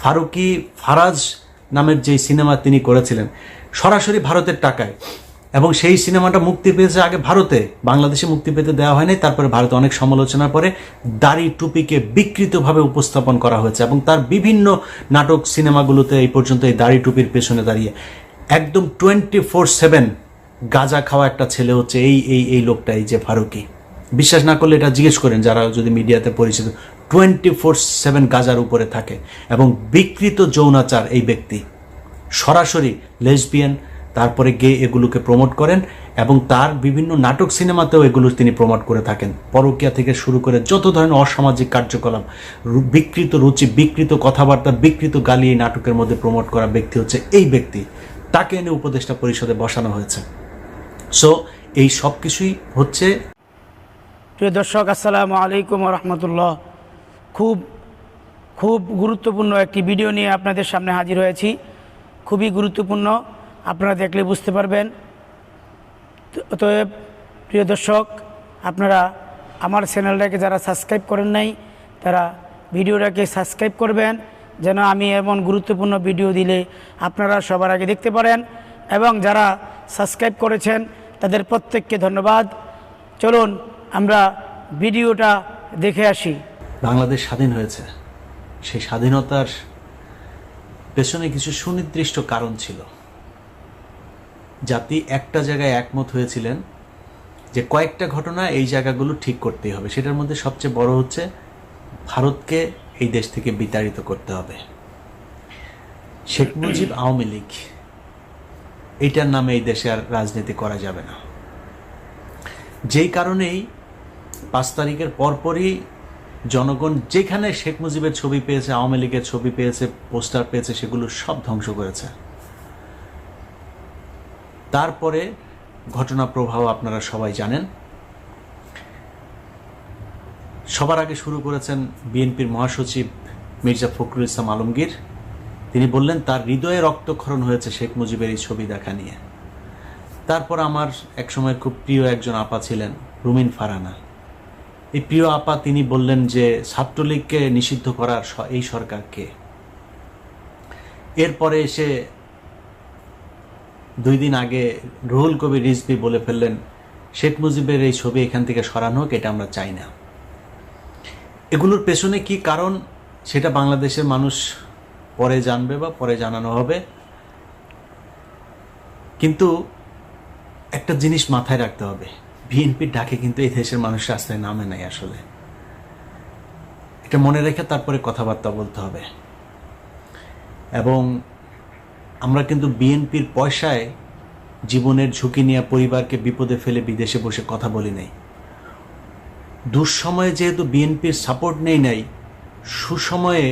ফারুকি ফারাজ নামের যে সিনেমা তিনি করেছিলেন সরাসরি ভারতের টাকায়, এবং সেই সিনেমাটা মুক্তি পেয়েছে আগে ভারতে, বাংলাদেশে মুক্তি পেতে দেওয়া হয়নি। তারপরে ভারতে অনেক সমালোচনার পরে দাড়ি টুপিকে বিকৃতভাবে উপস্থাপন করা হয়েছে, এবং তার বিভিন্ন নাটক সিনেমাগুলোতে এই পর্যন্ত এই দাড়ি টুপির পেছনে দাঁড়িয়ে একদম 24/7 গাঁজা খাওয়া একটা ছেলে হচ্ছে এই এই এই লোকটা, এই যে ফারুকি। বিশ্বাস না করলে এটা জিজ্ঞেস করেন যারা যদি মিডিয়াতে পরিচিত, 24/7 গাঁজার উপরে থাকে, এবং বিকৃত যৌনাচার এই ব্যক্তি সরাসরি লেসবিয়ান তারপরে গে এগুলোকে প্রমোট করেন, এবং তার বিভিন্ন নাটক সিনেমাতেও এগুলো তিনি প্রমোট করে থাকেন। পরকীয়া থেকে শুরু করে যত ধরনের অসামাজিক কার্যকলাপ, বিকৃত রুচি, বিকৃত কথাবার্তা, বিকৃত গালি এই নাটকের মধ্যে প্রমোট করা ব্যক্তি হচ্ছে এই ব্যক্তি। তাকে এনে উপদেষ্টা পরিষদে বসানো হয়েছে। সো এই সব কিছুই হচ্ছে। প্রিয় দর্শক, আসসালামু আলাইকুম রহমতুল্লাহ। খুব গুরুত্বপূর্ণ একটি ভিডিও নিয়ে আপনাদের সামনে হাজির হয়েছি। খুবই গুরুত্বপূর্ণ, আপনারা দেখলে বুঝতে পারবেন। অতএব প্রিয় দর্শক, আপনারা আমার চ্যানেলটাকে যারা সাবস্ক্রাইব করেন নাই তারা ভিডিওটাকে সাবস্ক্রাইব করবেন, যেন আমি এমন গুরুত্বপূর্ণ ভিডিও দিলে আপনারা সবার আগে দেখতে পারেন। এবং যারা সাবস্ক্রাইব করেছেন তাদের প্রত্যেককে ধন্যবাদ। চলুন আমরা ভিডিওটা দেখে আসি। বাংলাদেশ স্বাধীন হয়েছে, সেই স্বাধীনতার পেছনে কিছু সুনির্দিষ্ট কারণ ছিল। জাতি একটা জায়গায় একমত হয়েছিলেন যে কয়েকটা ঘটনা এই জায়গাগুলো ঠিক করতেই হবে। সেটার মধ্যে সবচেয়ে বড় হচ্ছে ভারতকে এই দেশ থেকে বিতাড়িত করতে হবে। শেখ মুজিব আওয়ামী লীগ এইটার নামে এই দেশে আর রাজনীতি করা যাবে না। যেই কারণেই 5 তারিখের পরপরই জনগণ যেখানে শেখ মুজিবের ছবি পেয়েছে, আওয়ামী লীগের ছবি পেয়েছে, পোস্টার পেয়েছে, সেগুলো সব ধ্বংস করেছে। তারপরে ঘটনা প্রবাহ আপনারা সবাই জানেন। সবার আগে শুরু করেছেন বিএনপির মহাসচিব মির্জা ফখরুল ইসলাম আলমগীর। তিনি বললেন তার হৃদয়ে রক্তক্ষরণ হয়েছে শেখ মুজিবের এই ছবি দেখা নিয়ে। তারপর আমার একসময় খুব প্রিয় একজন আপা ছিলেন রুমিন ফারহানা। এই প্রিয় আপা তিনি বললেন যে ছাত্রলীগকে নিষিদ্ধ করার এই সরকারকে। এরপরে এসে 2 দিন আগে রুহুল কবির রিজভী বলে ফেললেন শেখ মুজিবের এই ছবি এখান থেকে সরানো হোক, এটা আমরা চাই না। এগুলোর পেছনে কি কারণ সেটা বাংলাদেশের মানুষ পরে জানবে বা পরে জানানো হবে। কিন্তু একটা জিনিস মাথায় রাখতে হবে, বিএনপির ডাকে কিন্তু এই দেশের মানুষ রাস্তায় নামে নাই। আসলে এটা মনে রেখে তারপরে কথাবার্তা বলতে হবে। এবং আমরা কিন্তু বিএনপির পয়সায় জীবনের ঝুঁকি নিয়ে পরিবারকে বিপদে ফেলে বিদেশে বসে কথা বলি নাই। দুঃসময়ে যেহেতু বিএনপির সাপোর্ট নাই, সুসময়ে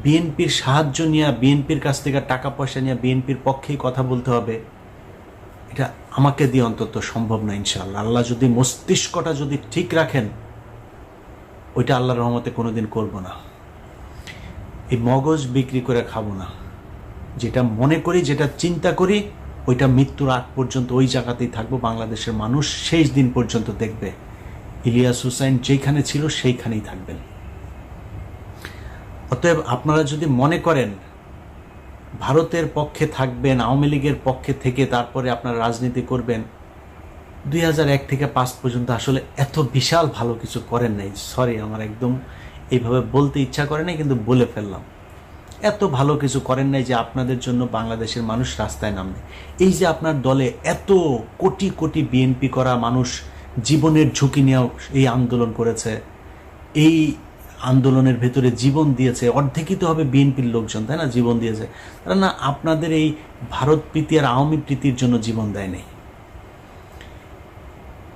বিএনপির সাহায্য নিয়ে, বিএনপির কাছ থেকে টাকা পয়সা নিয়ে বিএনপির পক্ষেই কথা বলতে হবে। এটা আমাকে দিয়ে অন্তত সম্ভব না ইনশাআল্লাহ। আল্লাহ যদি মস্তিষ্কটা যদি ঠিক রাখেন, ওইটা আল্লাহর রহমতে কোনোদিন করব না। এই মগজ বিক্রি করে খাবো না। যেটা মনে করি, যেটা চিন্তা করি, ওইটা মৃত্যুর আগ পর্যন্ত ওই জায়গাতেই থাকবো। বাংলাদেশের মানুষ শেষ দিন পর্যন্ত দেখবে ইলিয়াস হুসাইন যেখানে ছিল সেইখানেই থাকবেন। অতএব আপনারা যদি মনে করেন ভারতের পক্ষে থাকবেন, আওয়ামী লীগের পক্ষে থেকে তারপরে আপনারা রাজনীতি করবেন, 2001 থেকে 5 পর্যন্ত আসলে এত বিশাল ভালো কিছু করেন নাই। সরি, আমার একদম এইভাবে বলতে ইচ্ছা করে নাই, কিন্তু বলে ফেললাম। এত ভালো কিছু করেন নাই যে আপনাদের জন্য বাংলাদেশের মানুষ রাস্তায় নামবে। এই যে আপনার দলে এত কোটি কোটি বিএনপি করা মানুষ জীবনের ঝুঁকি নিয়েও এই আন্দোলন করেছে, এই আন্দোলনের ভেতরে জীবন দিয়েছে, অর্ধেকই তো হবে বিএনপির লোকজন, তাই না? জীবন দিয়েছে তারা, না আপনাদের এই ভারত প্রীতি আর আওয়ামী প্রীতির জন্য জীবন দেয় নাই।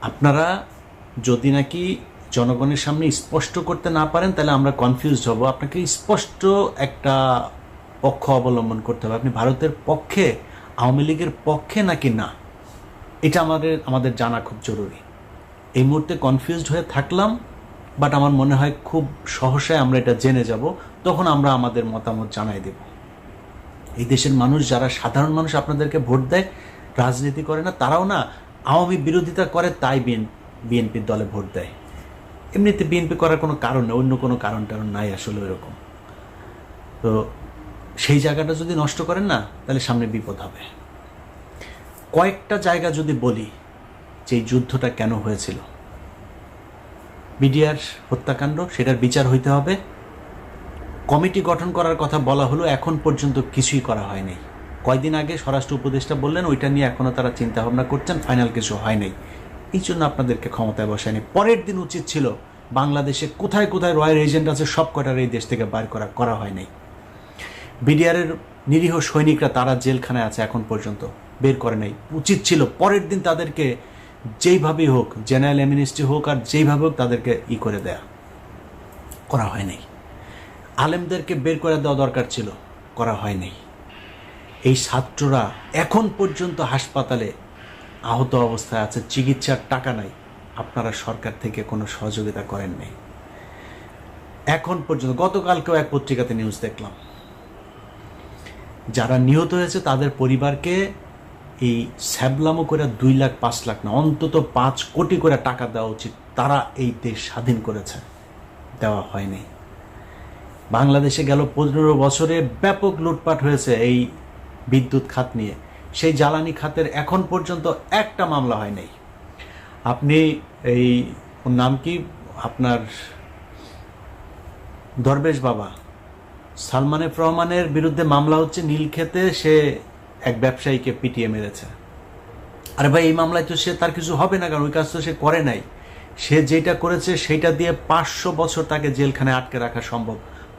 আপনারা যদি নাকি জনগণের সামনে স্পষ্ট করতে না পারেন, তাহলে আমরা কনফিউজড হব। আপনাকে স্পষ্ট একটা পক্ষ অবলম্বন করতে হবে। আপনি ভারতের পক্ষে, আওয়ামী লীগের পক্ষে নাকি না, এটা আমাদের জানা খুব জরুরি। এই মুহূর্তে কনফিউজড হয়ে থাকলাম, বাট আমার মনে হয় খুব সহসায় আমরা এটা জেনে যাব, তখন আমরা আমাদের মতামত জানাই দেব। এই দেশের মানুষ, যারা সাধারণ মানুষ আপনাদেরকে ভোট দেয়, রাজনীতি করে না, তারাও না আওয়ামী বিরোধিতা করে, তাই বিএনপির দলে ভোট দেয়। এমনিতে বিএনপি করার কোনো কারণ নেই, অন্য কোনো কারণ নাই আসলে ওইরকম। তো সেই জায়গাটা যদি নষ্ট করেন না, তাহলে সামনে বিপদ হবে। কয়েকটা জায়গা যদি বলি যে এই যুদ্ধটা কেন হয়েছিল, বিডিআর হত্যাকাণ্ড, সেটার বিচার হইতে হবে। কমিটি গঠন করার কথা বলা হলো, এখন পর্যন্ত কিছুই করা হয়নি। কয়দিন আগে স্বরাষ্ট্র উপদেষ্টা বললেন ওইটা নিয়ে এখনও তারা চিন্তা ভাবনা করছেন, ফাইনাল কিছু হয় নাই। এই জন্য আপনাদেরকে ক্ষমতায় বসায়নি। পরের দিন উচিত ছিল বাংলাদেশে কোথায় কোথায় রয়্যাল এজেন্ট আছে সব কটার এই দেশ থেকে বাইর করা হয় নাই। বিডিআরের নিরীহ সৈনিকরা তারা জেলখানায় আছে, এখন পর্যন্ত বের করে নাই। উচিত ছিল পরের দিন তাদেরকে যেইভাবেই হোক, জেনারেল অ্যামনেস্টি হোক আর যেইভাবে হোক তাদেরকে করে দেয়া, করা হয় নাই। আলেমদেরকে বের করে দেওয়া দরকার ছিল, করা হয় নাই। এই ছাত্ররা এখন পর্যন্ত হাসপাতালে আহত অবস্থায় আছে, চিকিৎসার টাকা নাই, আপনারা সরকার থেকে কোনো সহযোগিতা করেন নাই এখন পর্যন্ত। গতকালকেও এক পত্রিকাতে নিউজ দেখলাম, যারা নিহত হয়েছে তাদের পরিবারকে এই স্যাবলামো করে 2 লাখ 5 লাখ না, অন্তত 5 কোটি করে টাকা দেওয়া উচিত। তারা এই দেশ স্বাধীন করেছে, দেওয়া হয়নি। বাংলাদেশে গেল 15 বছরে ব্যাপক লুটপাট হয়েছে এই বিদ্যুৎ খাত নিয়ে। সেই জ্বালানি খাতের এখন পর্যন্ত একটা মামলা হয় নাই। আপনি এই নাম কি আপনার, দরবেশ বাবা সালমান এফ রহমানের বিরুদ্ধে মামলা হচ্ছে নীলক্ষেতে, সে এক ব্যবসায়ীকে পিটিয়ে মেরেছে। আরে ভাই, এই মামলায় তো সে তার কিছু হবে না, কারণ ওই কাজ তো সে করে নাই। সে যেটা করেছে সেটা দিয়ে 500 বছর তাকে জেলখানায় আটকে রাখা সম্ভব,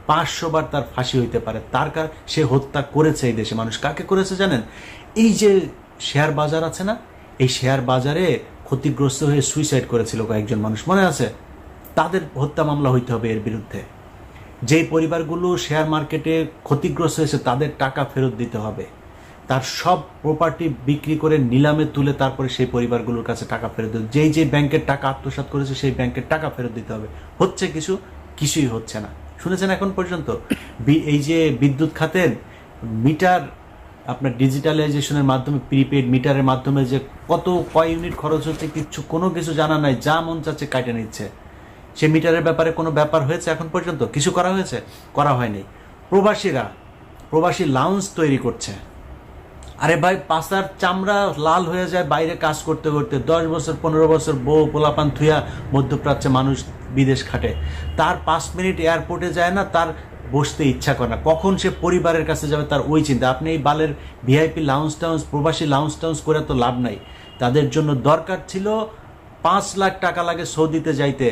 500 বার তার ফাঁসি হইতে পারে। তার সে হত্যা করেছে এই দেশে মানুষ। কাকে করেছে জানেন? এই যে শেয়ার বাজার আছে না, এই শেয়ার বাজারে ক্ষতিগ্রস্ত হয়ে সুইসাইড করেছিল কয়েকজন মানুষ, মনে আছে? তাদের হত্যা মামলা হইতে হবে এর বিরুদ্ধে। যেই পরিবারগুলো শেয়ার মার্কেটে ক্ষতিগ্রস্ত হয়েছে তাদের টাকা ফেরত দিতে হবে। তার সব প্রপার্টি বিক্রি করে নিলামে তুলে তারপরে সেই পরিবারগুলোর কাছে টাকা ফেরত দিতে, যেই ব্যাংকের টাকা আত্মসাৎ করেছে সেই ব্যাংকের টাকা ফেরত দিতে হবে। হচ্ছে কিছুই হচ্ছে না। শুনেছেন এখন পর্যন্ত? এই যে বিদ্যুৎ খাতের মিটার আপনার ডিজিটালাইজেশনের মাধ্যমে, প্রিপেড মিটারের মাধ্যমে যে কয় ইউনিট খরচ হচ্ছে কোনো কিছু জানা নাই, যা মন চাচ্ছে কাটে নিচ্ছে। সে মিটারের ব্যাপারে কোনো ব্যাপার হয়েছে এখন পর্যন্ত? কিছু করা হয়েছে? করা হয়নি। প্রবাসী লাউঞ্জ তৈরি করছে। আরে ভাই, পাছার চামড়া লাল হয়ে যায় বাইরে কাজ করতে করতে। 10 বছর 15 বছর বউ পোলাপান থুয়া মধ্যপ্রাচ্যে মানুষ বিদেশ খাটে, তার 5 মিনিট এয়ারপোর্টে যায় না, তার বসতে ইচ্ছা করে না। কখন সে পরিবারের কাছে যাবে তার ওই চিন্তা। আপনি এই বালের ভিআইপি লাউঞ্জ টাউন্স, প্রবাসী লাউঞ্জ টাউন্স করে তো লাভ নাই। তাদের জন্য দরকার ছিল 5 লাখ টাকা লাগে সৌদিতে যাইতে,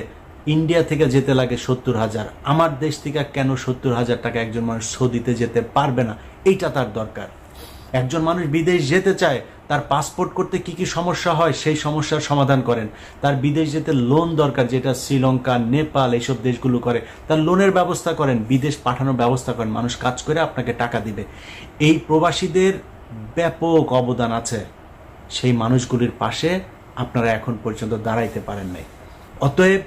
ইন্ডিয়া থেকে যেতে লাগে 70,000। আমার দেশ থেকে কেন 70,000 টাকা একজন মানুষ সৌদিতে যেতে পারবে না? এইটা তার দরকার। একজন মানুষ বিদেশ যেতে চায়, তার পাসপোর্ট করতে কি কি সমস্যা হয় সেই সমস্যার সমাধান করেন। তার বিদেশ যেতে লোন দরকার, যেটা শ্রীলঙ্কা, নেপাল এইসব দেশগুলো করে, তার লোনের ব্যবস্থা করেন, বিদেশ পাঠানোর ব্যবস্থা করেন, মানুষ কাজ করে আপনাকে টাকা দিবে। এই প্রবাসীদের ব্যাপক অবদান আছে, সেই মানুষগুলির পাশে আপনারা এখন পর্যন্ত দাঁড়াইতে পারেন নাই। অতএব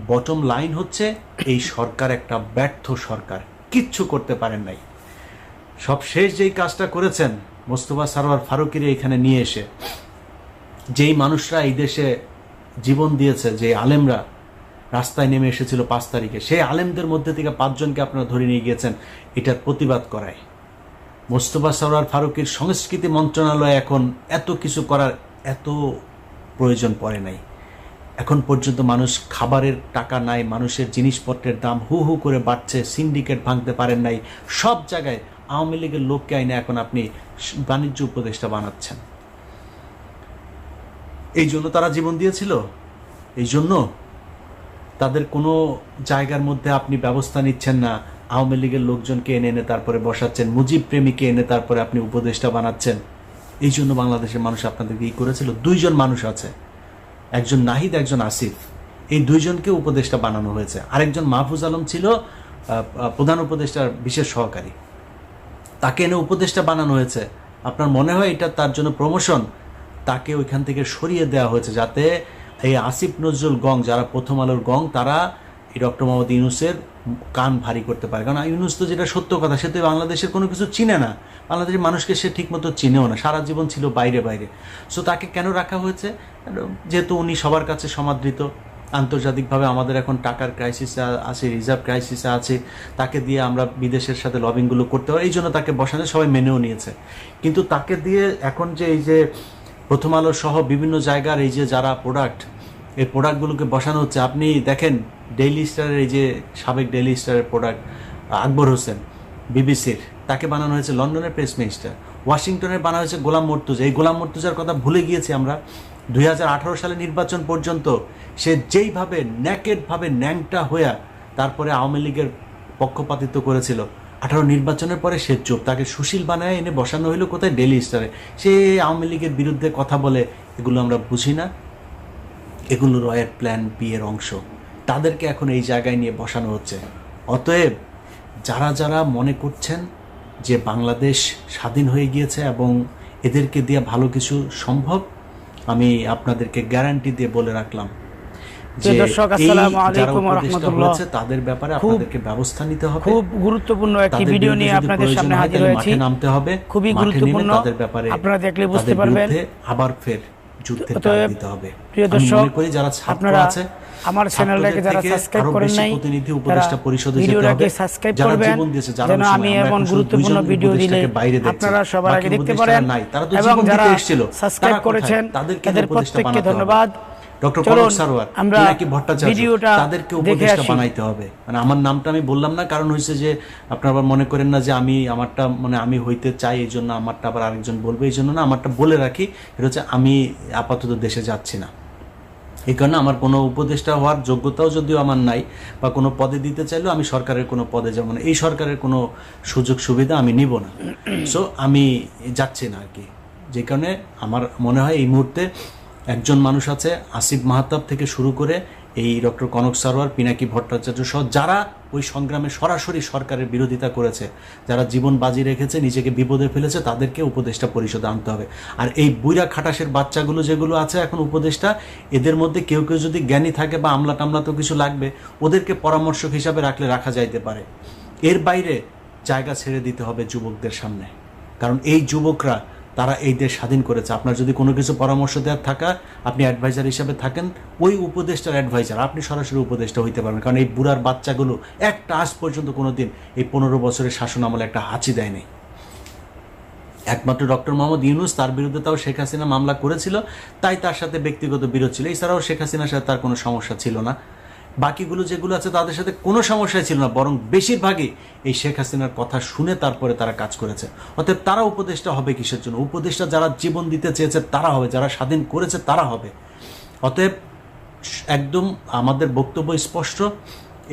বটম লাইন হচ্ছে, এই সরকার একটা ব্যর্থ সরকার, কিচ্ছু করতে পারেন নাই। সবশেষ যেই কাজটা করেছেন, মোস্তফা সরোয়ার ফারুকীর এখানে নিয়ে এসে যেই মানুষরা এই দেশে জীবন দিয়েছে, যে আলেমরা রাস্তায় নেমে এসেছিল 5 তারিখে, সেই আলেমদের মধ্যে থেকে 5 জনকে আপনারা ধরে নিয়ে গিয়েছেন এটার প্রতিবাদ করায়। মোস্তফা সরোয়ার ফারুকীর সংস্কৃতি মন্ত্রণালয় এখন এত কিছু করার এত প্রয়োজন পড়ে নাই। এখন পর্যন্ত মানুষ খাবারের টাকা নাই, মানুষের জিনিসপত্রের দাম হু হু করে বাড়ছে, সিন্ডিকেট ভাঙতে পারেন নাই। সব জায়গায় আওয়ামী লীগের লোককে আইনে এখন আপনি বাণিজ্য উপদেষ্টা বানাচ্ছেন। এই জন্য তারা জীবন দিয়েছিল, এই জন্য তাদের কোনো জায়গার মধ্যে আপনি ব্যবস্থা নিচ্ছেন না। আওয়ামী লীগের লোকজনকে এনে তারপরে বসাচ্ছেন, মুজিব প্রেমীকে এনে তারপরে আপনি উপদেষ্টা বানাচ্ছেন। এই জন্য বাংলাদেশের মানুষ আপনাদেরকে করেছিল। 2 জন মানুষ আছে, একজন নাহিদ, একজন আসিফ, এই 2 জনকে উপদেষ্টা বানানো হয়েছে। আরেকজন মাহফুজ আলম ছিল প্রধান উপদেষ্টার বিশেষ সহকারী, তাকে এনে উপদেষ্টা বানানো হয়েছে। আপনার মনে হয় এটা তার জন্য প্রমোশন? তাকে ওইখান থেকে সরিয়ে দেওয়া হয়েছে যাতে এই আসিফ নজরুল গং, যারা প্রথম আলোর গং, তারা এই ডক্টর মোহাম্মদ ইউনূসের কান ভারী করতে পারে। কারণ ইউনূস তো যেটা সত্য কথা, সে তো বাংলাদেশের কোনো কিছু চিনে না, বাংলাদেশের মানুষকে সে ঠিকমতো চিনেও না, সারা জীবন ছিল বাইরে। সো তাকে কেন রাখা হয়েছে? যেহেতু উনি সবার কাছে সমাদৃত, আন্তর্জাতিকভাবে আমাদের এখন টাকার ক্রাইসিস আছে, রিজার্ভ ক্রাইসিসে আছে, তাকে দিয়ে আমরা বিদেশের সাথে লবিংগুলো করতে পারি, এই জন্য তাকে বসানো, সবাই মেনেও নিয়েছে। কিন্তু তাকে দিয়ে এখন যে এই যে প্রথম আলো সহ বিভিন্ন জায়গার এই যে যারা প্রোডাক্ট, এই প্রোডাক্টগুলোকে বসানো হচ্ছে, আপনি দেখেন ডেইলি স্টারের এই যে সাবেক ডেইলি স্টারের প্রোডাক্ট আকবর হোসেন বিবিসির, তাকে বানানো হয়েছে লন্ডনের প্রেস মিনিস্টার, ওয়াশিংটনের বানানো হয়েছে গোলাম মর্তুজা। এই গোলাম মর্তুজার কথা ভুলে গিয়েছি আমরা। 2018 সালে নির্বাচন পর্যন্ত সে যেইভাবে ন্যাকেডভাবে ন্যাংটা হইয়া তারপরে আওয়ামী লীগের পক্ষপাতিত্ব করেছিল, 18 নির্বাচনের পরে সে চুপ, তাকে সুশীল বানায় এনে বসানো হইলো কোথায়, ডেইলি স্টারে। সে আওয়ামী লীগের বিরুদ্ধে কথা বলে, এগুলো আমরা বুঝি না, এগুলো রয়ের প্ল্যান বি এর অংশ। তাদেরকে এখন এই জায়গায় নিয়ে বসানো হচ্ছে। অতএব যারা যারা মনে করছেন যে বাংলাদেশ স্বাধীন হয়ে গিয়েছে এবং এদেরকে দিয়ে ভালো কিছু সম্ভব, আমি আপনাদেরকে গ্যারান্টি দিয়ে বলে রাখলাম যে দর্শক, আসসালামু আলাইকুম ওয়া রাহমাতুল্লাহ, তাদের ব্যাপারে আপনাদেরকে ব্যবস্থা নিতে হবে। খুব গুরুত্বপূর্ণ একটি ভিডিও নিয়ে আপনাদের সামনে হাজির হয়েছি। মাঠে নামতে হবে, খুবই গুরুত্বপূর্ণ, তাদের ব্যাপারে আপনারা দেখলে বুঝতে পারবেন। আবার ফের যুদ্ধে ডাক দিতে হবে। প্রিয় দর্শক, আমি মনে করি যারা ছাত্র আছে, আমার চ্যানেলটাকে যারা সাবস্ক্রাইব করেন নাই, প্রতিনিধি উপদেষ্টা পরিষদে যেতে হবে, ভিডিওটাকে সাবস্ক্রাইব করবেন, যেন আমি এমন গুরুত্বপূর্ণ ভিডিও দিলে আপনারা সবার আগে দেখতে পারেন। এবং যারা সাবস্ক্রাইব করেছেন তাদের প্রত্যেককে ধন্যবাদ। ডক্টর কনক সারোয়ার, পিনাকি ভট্টাচার্য, তাদেরকে উপদেষ্টা বানাইতে হবে। মানে আমার নামটা আমি বললাম না, কারণ হয়েছে যে আপনারা আবার মনে করেন না যে আমি আমারটা মানে আমি হইতে চাই এই জন্য আমারটা আবার আরেকজন বলবে, এই জন্য না, আমারটা বলে রাখি। এটা হচ্ছে আমি আপাতত দেশে যাচ্ছি না, এই কারণে আমার কোনো উপদেষ্টা হওয়ার যোগ্যতাও যদিও আমার নাই, বা কোনো পদে দিতে চাইলেও আমি সরকারের কোনো পদে, যেমন এই সরকারের কোনো সুযোগ সুবিধা আমি নিব না। সো আমি যাচ্ছি না আর কি। যে কারণে আমার মনে হয় এই মুহূর্তে একজন মানুষ আছে, আসিফ মাহতাব থেকে শুরু করে এই ডক্টর কনক সারোয়ার, পিনাকি ভট্টাচার্য সহ যারা ওই সংগ্রামে সরাসরি সরকারের বিরোধিতা করেছে, যারা জীবন বাজি রেখেছে, নিজেকে বিপদে ফেলেছে, তাদেরকে উপদেষ্টা পরিষদে আনতে হবে। আর এই বুইরা খাটাসের বাচ্চাগুলো যেগুলো আছে এখন উপদেষ্টা, এদের মধ্যে কেউ কেউ যদি জ্ঞানী থাকে বা আমলা টামলা তো কিছু লাগবে, ওদেরকে পরামর্শক হিসাবে রাখলে রাখা যাইতে পারে। এর বাইরে জায়গা ছেড়ে দিতে হবে যুবকদের সামনে, কারণ এই যুবকরা তারা এই দেশ স্বাধীন করেছে। আপনার যদি কোনো কিছু পরামর্শ দেওয়ার থাকা, আপনি অ্যাডভাইজার হিসাবে থাকেন, ওই উপদেষ্টার অ্যাডভাইজার, আপনি সরাসরি উপদেষ্টা হইতে পারবেন। কারণ এই বুড়ার বাচ্চাগুলো একটা আজ পর্যন্ত কোনো দিন এই 15 বছরের শাসন আমলে একটা হাঁচি দেয়নি। একমাত্র ডক্টর মোহাম্মদ ইউনূস, তার বিরুদ্ধে তাও শেখ হাসিনা মামলা করেছিল, তাই তার সাথে ব্যক্তিগত বিরোধ ছিল, এছাড়াও শেখ হাসিনার সাথে তার কোনো সমস্যা ছিল না। বাকিগুলো যেগুলো আছে তাদের সাথে কোনো সমস্যাই ছিল না, বরং বেশিরভাগই এই শেখ হাসিনার কথা শুনে তারপরে তারা কাজ করেছে। অতএব তারা উপদেষ্টা হবে কিসের জন্য? উপদেষ্টা যারা জীবন দিতে চেয়েছে তারা হবে, যারা স্বাধীন করেছে তারা হবে। অতএব একদম আমাদের বক্তব্য স্পষ্ট,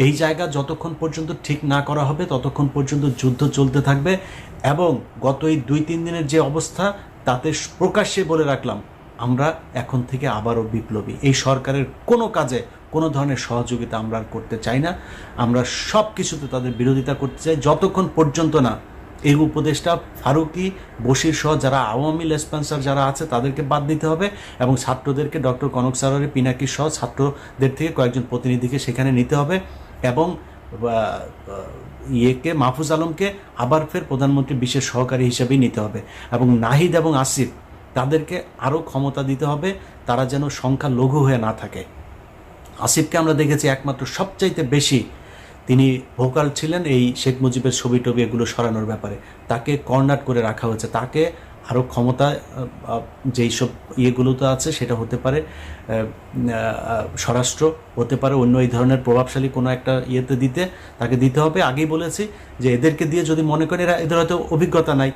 এই জায়গা যতক্ষণ পর্যন্ত ঠিক না করা হবে ততক্ষণ পর্যন্ত যুদ্ধ চলতে থাকবে। এবং গত এই 2-3 দিনের যে অবস্থা, তাতে প্রকাশ্যে বলে রাখলাম, আমরা এখন থেকে আবারও বিপ্লবী। এই সরকারের কোনো কাজে কোনো ধরনের সহযোগিতা আমরা আর করতে চাই না, আমরা সব কিছুতে তাদের বিরোধিতা করতে চাই, যতক্ষণ পর্যন্ত না এই উপদেষ্টা ফারুকি, বশির সহ যারা আওয়ামী লেসপেন্সার যারা আছে তাদেরকে বাদ দিতে হবে, এবং ছাত্রদেরকে ডক্টর কনক সারোয়ারের, পিনাকি সহ ছাত্রদের থেকে কয়েকজন প্রতিনিধিকে সেখানে নিতে হবে, এবং মাহফুজ আলমকে আবার ফের প্রধানমন্ত্রীর বিশেষ সহকারী হিসেবেই নিতে হবে, এবং নাহিদ এবং আসিফ তাদেরকে আরও ক্ষমতা দিতে হবে, তারা যেন সংখ্যা লঘু হয়ে না থাকে। আসিফকে আমরা দেখেছি একমাত্র সবচাইতে বেশি তিনি ভোকাল ছিলেন এই শেখ মুজিবের ছবি টবি এগুলো সরানোর ব্যাপারে, তাকে কর্নার করে রাখা হয়েছে। তাকে আরও ক্ষমতা যেই সব ইয়েগুলোতে আছে, সেটা হতে পারে স্বরাষ্ট্র, হতে পারে অন্য এই ধরনের প্রভাবশালী কোনো একটা ইয়েতে তাকে দিতে হবে। আগেই বলেছি যে এদেরকে দিয়ে যদি মনে করেন এদের হয়তো অভিজ্ঞতা নাই,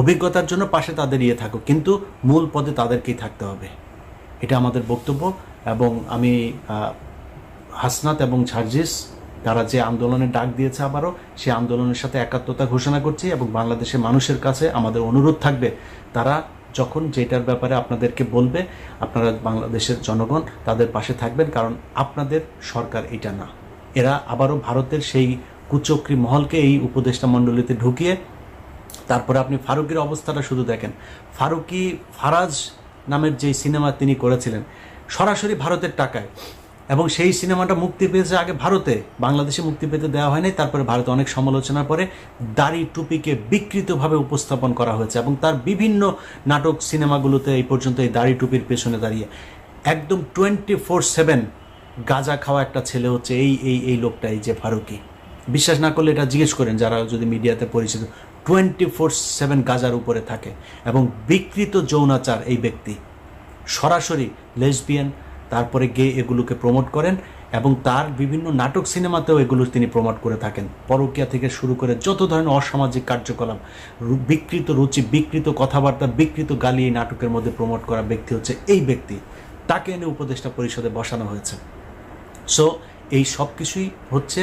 অভিজ্ঞতার জন্য পাশে তাদের ইয়ে থাকুক, কিন্তু মূল পদে তাদেরকেই থাকতে হবে, এটা আমাদের বক্তব্য। এবং আমি হাসনাত এবং ঝার্জিস তারা যে আন্দোলনের ডাক দিয়েছে, আবারও সেই আন্দোলনের সাথে একাত্মতা ঘোষণা করছি, এবং বাংলাদেশের মানুষের কাছে আমাদের অনুরোধ থাকবে, তারা যখন যেটার ব্যাপারে আপনাদেরকে বলবে, আপনারা বাংলাদেশের জনগণ তাদের পাশে থাকবেন, কারণ আপনাদের সরকার এটা না। এরা আবারও ভারতের সেই কুচক্রী মহলকে এই উপদেষ্টা মণ্ডলীতে ঢুকিয়ে, তারপরে আপনি ফারুকির অবস্থাটা শুধু দেখেন। ফারুকি ফারাজ নামের যে সিনেমা তিনি করেছিলেন সরাসরি ভারতের টাকায়, এবং সেই সিনেমাটা মুক্তি পেয়েছে আগে ভারতে, বাংলাদেশে মুক্তি পেতে দেওয়া হয়নি। তারপরে ভারতে অনেক সমালোচনার পরে দাড়ি টুপিকে বিকৃতভাবে উপস্থাপন করা হয়েছে, এবং তার বিভিন্ন নাটক সিনেমাগুলোতে এই পর্যন্ত এই দাড়ি টুপির পেছনে দাঁড়িয়ে একদম 24/7 গাঁজা খাওয়া একটা ছেলে হচ্ছে এই লোকটা, এই যে ফারুকি। বিশ্বাস না করলে এটা জিজ্ঞেস করেন যারা যদি মিডিয়াতে পরিচিত। 24/7 গাঁজার উপরে থাকে এবং বিকৃত যৌনাচার এই ব্যক্তি, সরাসরি লেসবিয়ান তারপরে গে এগুলোকে প্রমোট করেন এবং তার বিভিন্ন নাটক সিনেমাতেও এগুলো তিনি প্রমোট করে থাকেন। পরকীয়া থেকে শুরু করে যত ধরনের অসামাজিক কার্যকলাপ, বিকৃত রুচি, বিকৃত কথাবার্তা, বিকৃত গালি এই নাটকের মধ্যে প্রমোট করা ব্যক্তি হচ্ছে এই ব্যক্তি। তাকে এনে উপদেষ্টা পরিষদে বসানো হয়েছে। সো এই সব কিছুই হচ্ছে